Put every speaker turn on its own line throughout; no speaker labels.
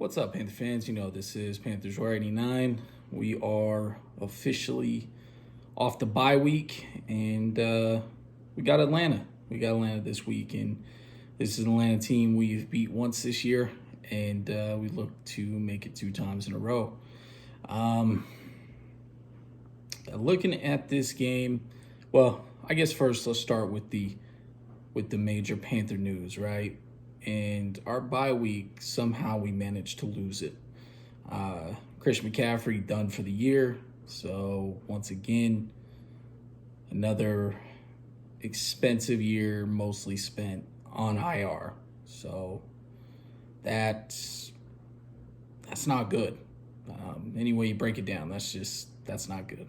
What's up, Panther fans? This is Panthers Roar 89. We are officially off the bye week, and we got Atlanta. We got Atlanta this week, and this is an Atlanta team we've beat once this year, and we look to make it 2 times in a row. Looking at this game, well, I guess first let's start with the major Panther news, right? And our bye week, somehow we managed to lose it. Christian McCaffrey done for the year. So once again, another expensive year, mostly spent on IR. So that's not good. Any way you break it down, that's not good.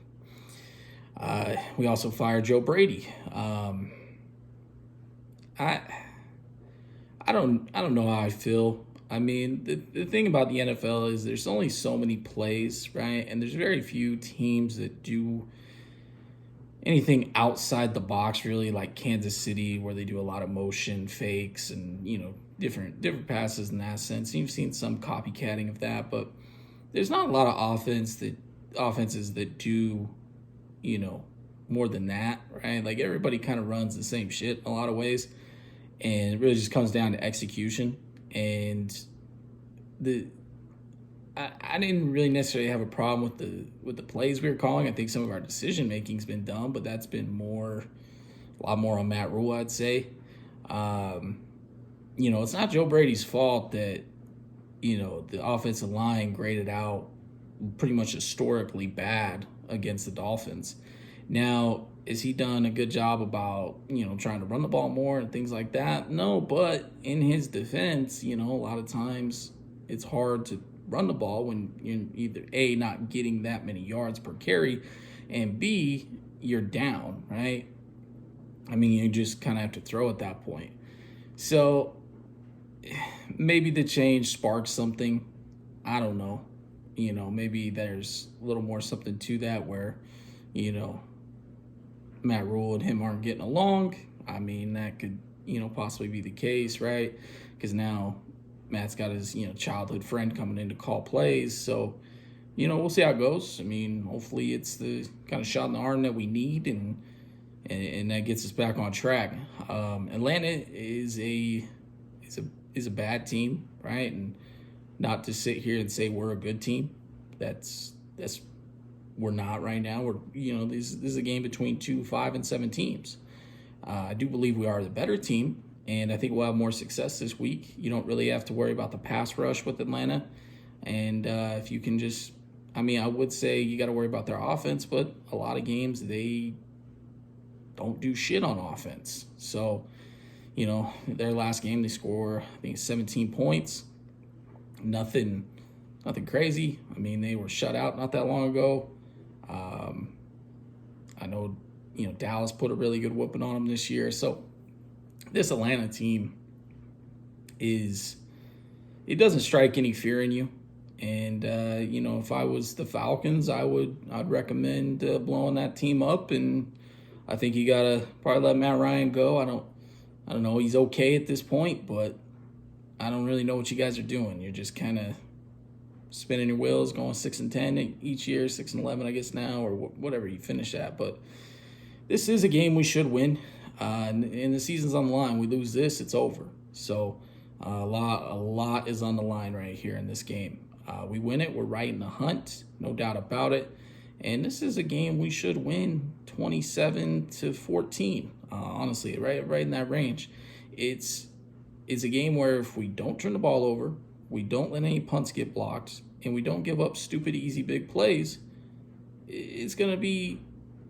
We also fired Joe Brady. I don't know how I feel. I mean, the thing about the NFL is there's only so many plays, right? And there's very few teams that do anything outside the box, really, like Kansas City, where they do a lot of motion fakes and, different passes in that sense. You've seen some copycatting of that, but there's not a lot of offenses that do, more than that, right? Like everybody kind of runs the same shit in a lot of ways. And it really just comes down to execution. And I didn't really necessarily have a problem with the plays we were calling. I think some of our decision making's been dumb, but that's been a lot more on Matt Rule, I'd say. It's not Joe Brady's fault that the offensive line graded out pretty much historically bad against the Dolphins. Now, has he done a good job about, trying to run the ball more and things like that? No, but in his defense, a lot of times it's hard to run the ball when you're either A, not getting that many yards per carry, and B, you're down, right? I mean, you just kind of have to throw at that point. So maybe the change sparks something. I don't know. Maybe there's a little more something to that where, Matt Rule and him aren't getting along. I mean, that could, possibly be the case, right? Because now Matt's got his, childhood friend coming in to call plays. So, we'll see how it goes. I mean, hopefully it's the kind of shot in the arm that we need and that gets us back on track. Atlanta is a bad team, right? And not to sit here and say we're a good team. We're not right now. This is a game between 2, 5, and 7 teams. I do believe we are the better team, and I think we'll have more success this week. You don't really have to worry about the pass rush with Atlanta. And if you can I would say you got to worry about their offense, but a lot of games they don't do shit on offense. So, their last game they score, I think, 17 points. Nothing crazy. I mean, they were shut out not that long ago. I know, Dallas put a really good whooping on them this year. So this Atlanta team it doesn't strike any fear in you. And, if I was the Falcons, I'd recommend blowing that team up. And I think you got to probably let Matt Ryan go. I don't know. He's okay at this point, but I don't really know what you guys are doing. You're just kind of spinning your wheels, going 6-10 each year, 6-11, I guess now, or whatever you finish at. But this is a game we should win, and the season's on the line. We lose this, it's over. So a lot is on the line right here in this game. We win it, we're right in the hunt, no doubt about it. And this is a game we should win 27-14. Honestly, right in that range. It's a game where if we don't turn the ball over, we don't let any punts get blocked, and we don't give up stupid, easy, big plays, it's gonna be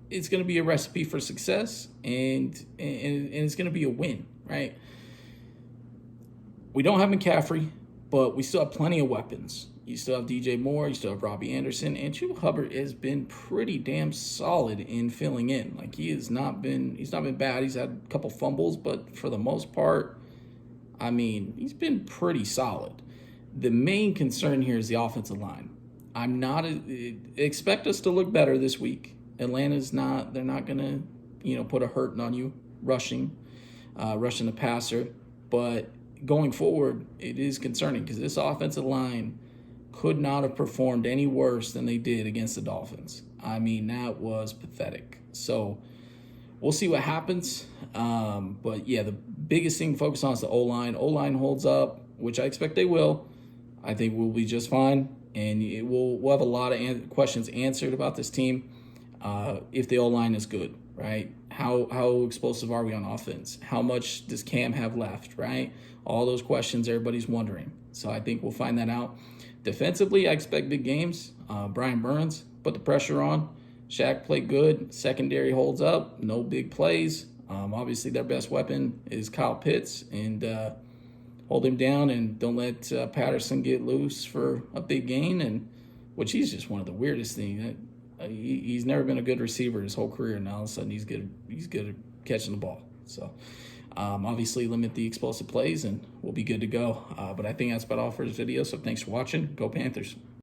a recipe for success, and it's gonna be a win, right? We don't have McCaffrey, but we still have plenty of weapons. You still have DJ Moore, you still have Robbie Anderson, and Chuba Hubbard has been pretty damn solid in filling in. Like he's not been bad. He's had a couple fumbles, but for the most part, I mean, he's been pretty solid. The main concern here is the offensive line. Expect us to look better this week. Atlanta's not. They're not gonna, put a hurting on you rushing the passer. But going forward, it is concerning because this offensive line could not have performed any worse than they did against the Dolphins. I mean, that was pathetic. So we'll see what happens. But yeah, the biggest thing to focus on is the O-line. O-line holds up, which I expect they will. I think we'll be just fine. And we'll have a lot of questions answered about this team if the O-line is good, right? How explosive are we on offense? How much does Cam have left, right? All those questions everybody's wondering. So I think we'll find that out. Defensively, I expect big games. Brian Burns put the pressure on. Shaq played good. Secondary holds up. No big plays. Obviously, their best weapon is Kyle Pitts. And hold him down and don't let Patterson get loose for a big gain. And which he's just one of the weirdest things. He's never been a good receiver his whole career. Now all of a sudden he's good at catching the ball. So obviously limit the explosive plays and we'll be good to go. But I think that's about all for this video. So thanks for watching. Go Panthers.